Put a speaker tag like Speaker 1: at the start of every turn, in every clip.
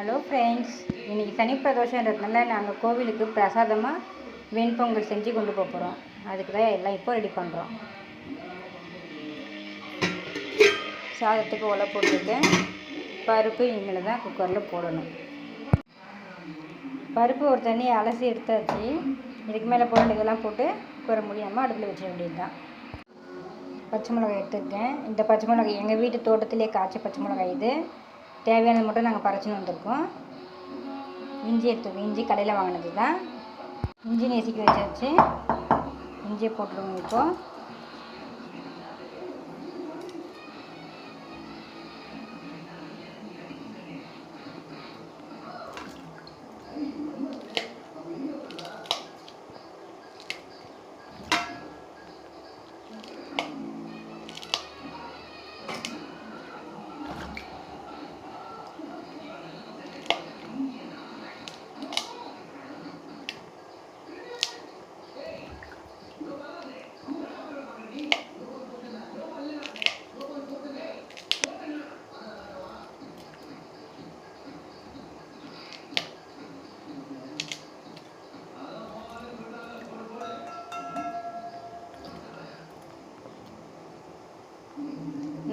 Speaker 1: Hello friends, இன்றைக்கி சனி பிரதோஷன்றதுனால நாங்கள் கோவிலுக்கு பிரசாதமாக வெண்பொங்கல் செஞ்சு கொண்டு போக போகிறோம். அதுக்கு தான் எல்லாம் இப்போ ரெடி பண்ணுறோம். சாதத்துக்கு ஒலை போட்டுருக்கேன். பருப்பு இனிமேல் தான் குக்கரில் போடணும். பருப்பு ஒரு தண்ணி அலசி எடுத்தாச்சு. இதுக்கு மேலே போட இதெல்லாம் போட்டு குக்கரை முடியாமல் அடுப்பில் வச்சிட வேண்டியது தான். பச்சை மிளகாய் எடுத்துருக்கேன். இந்த பச்சை மிளகாய் எங்கள் வீட்டு தோட்டத்திலே காய்ச்ச பச்சை மிளகாய். இது தேவையானது மட்டும் நாங்கள் பறிச்சுன்னு வந்திருக்கோம். இஞ்சி எடுத்துருக்கோம். இஞ்சி கடையில் வாங்கினது தான். இஞ்சி நெசுக்கி வச்சாச்சு. இஞ்சியை போட்டுருவோம். இப்போது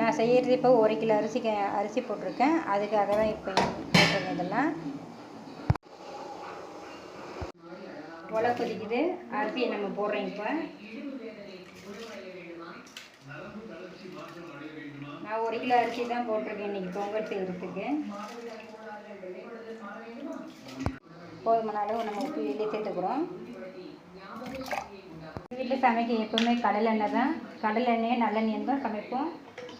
Speaker 1: நான் செய்கிறது இப்போ 1 கிலோ அரிசி போட்டிருக்கேன். அதுக்காக தான் இப்போ போட்டிருக்கேன். இதெல்லாம் ஒலை கொதிக்குது. அரிசியை நம்ம போடுறோம். இப்போ நான் 1 கிலோ அரிசி தான் போட்டிருக்கேன் இன்றைக்கி பொங்கல் செய்கிறதுக்கு. போதுமான அளவு நம்ம உப்பு வெளியே சேர்த்துக்கிறோம். வீட்டில் சமைக்க எப்போவுமே கடலெண்ணெய் தான். கடலெண்ணெயும் நல்லெண்ணெயும் தான் சமைப்போம்.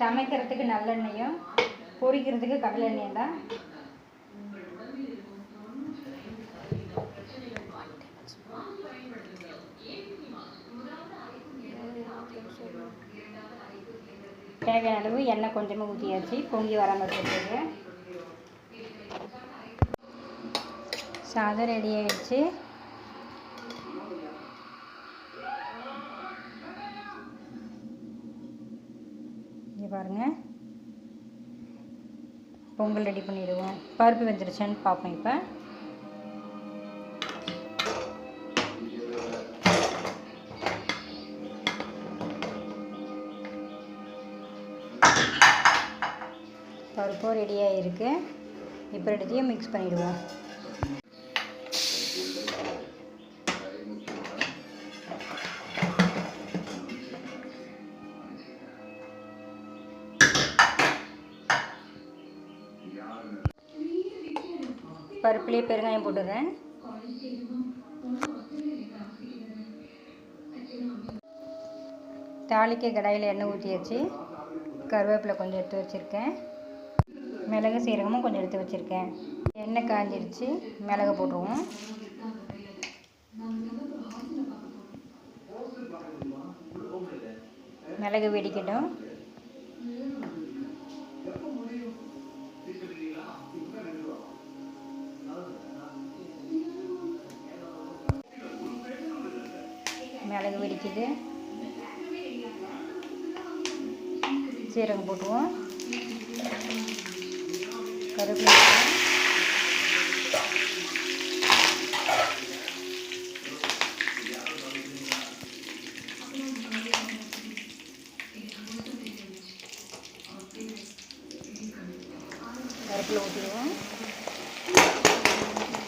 Speaker 1: சமைக்கிறதுக்கு நல்லெண்ணெயும், பொரிக்கிறதுக்கு கடலெண்ணெயும் தான். தேவையான அளவு எண்ணெய் கொஞ்சமாக ஊற்றியாச்சு. பொங்கி வராமல் சொல்லிட்டு சாதம் ரெடி ஆகிடுச்சு. பாருங்கள், பொங்கல் ரெடி பண்ணிடுவோம். பருப்பு வெந்துருச்சான்னு பார்ப்போம். இப்போ பருப்பும் ரெடியாக இருக்குது. இப்போ ரெடியும் மிக்ஸ் பண்ணிவிடுவோம். பருப்புலேயே பெருங்காயம் போட்டுடுறேன். தாளிக்க கடாயில் எண்ணெய் ஊற்றியாச்சு. கருவேப்பிலை கொஞ்சம் எடுத்து வச்சுருக்கேன். மிளகு சீரகமும் கொஞ்சம் எடுத்து வச்சுருக்கேன். எண்ணெய் காஞ்சிருச்சு. மிளகு போட்டுருவோம். மிளகு வெடிக்கட்டும். மிளகு வெடிக்குது. சீரகம் போட்டுவோம். கருவேப்பிலை ஊற்றிடுவோம்.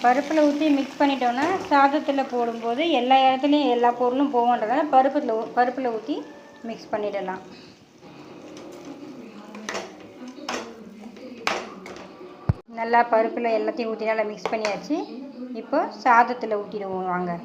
Speaker 1: பருப்பில் ஊற்றி மிக்ஸ் பண்ணிட்டோன்னா சாதத்தில் போடும்போது எல்லா இடத்துலையும் எல்லா பொருளும் போகன்றதால பருப்பில் ஊற்றி மிக்ஸ் பண்ணிடலாம். நல்லா பருப்பில் எல்லாத்தையும் ஊற்றி நல்லா மிக்ஸ் பண்ணியாச்சு. இப்போ சாதத்தில் ஊற்றிடுவோம். வாங்க.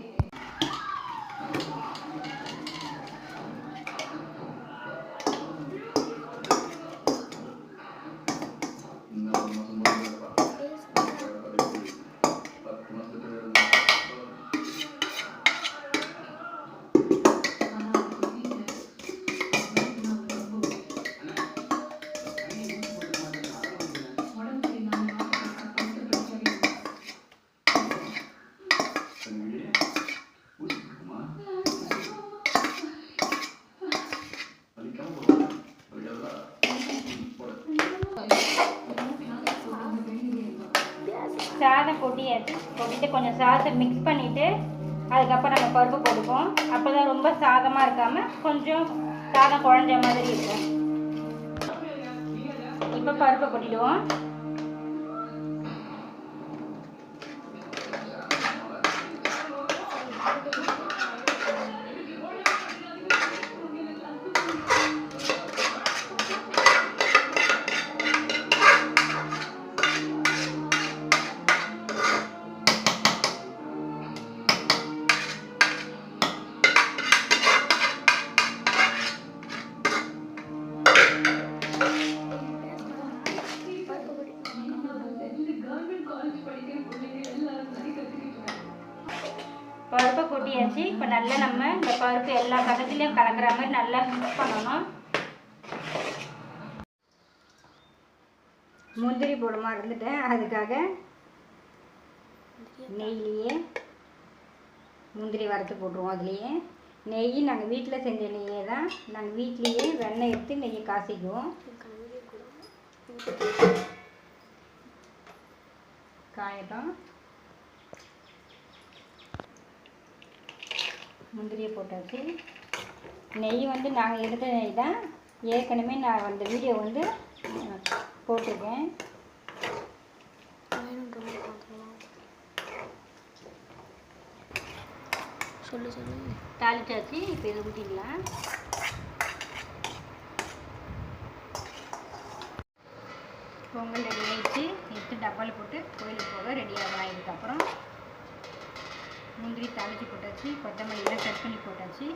Speaker 1: சாதம் கொட்டிட்டு கொஞ்சம் சாதத்தை மிக்ஸ் பண்ணிவிட்டு அதுக்கப்புறம் நம்ம பருப்பு போட்டுப்போம். அப்போ தான் ரொம்ப சாதமாக இருக்காமல் கொஞ்சம் சாதம் குழஞ்ச மாதிரி இருக்கும். இப்போ பருப்பை கொட்டிடுவோம். பருப்பை கொட்டியாச்சு. இப்போ நல்லா நம்ம இந்த பருப்பு எல்லா பக்கத்துலேயும் கலக்கிற மாதிரி நல்லா மிக்ஸ் பண்ணணும். முந்திரி போடுமா இருந்துட்டேன், அதுக்காக நெய்லேயே முந்திரி வறுத்து போட்டுருவோம். அதுலேயே நெய் நாங்கள் வீட்டில் செஞ்ச நெய்யே தான். நாங்கள் வீட்லேயே வெண்ணெய் எடுத்து நெய்யை காசிக்குவோம். காயட்டும். முந்திரியை போட்டாச்சு. நெய் வந்து நாங்கள் எடுத்த நெய் தான். ஏற்கனவே நான் அந்த வீடியோ வந்து போட்டிருக்கேன். சொல்லு தாளிச்சாச்சு. இப்போ இதை ஊற்றிடலாம். பொங்கல் ரெடி ஆகிடுச்சு. எடுத்து டப்பாவில் போட்டு கோயிலுக்கு போக ரெடியாக ஆகிடுதுக்கப்புறம் முந்திரி தாளித்து போட்டாச்சு. கொத்தமல்லியெல்லாம் கட் பண்ணி போட்டாச்சு.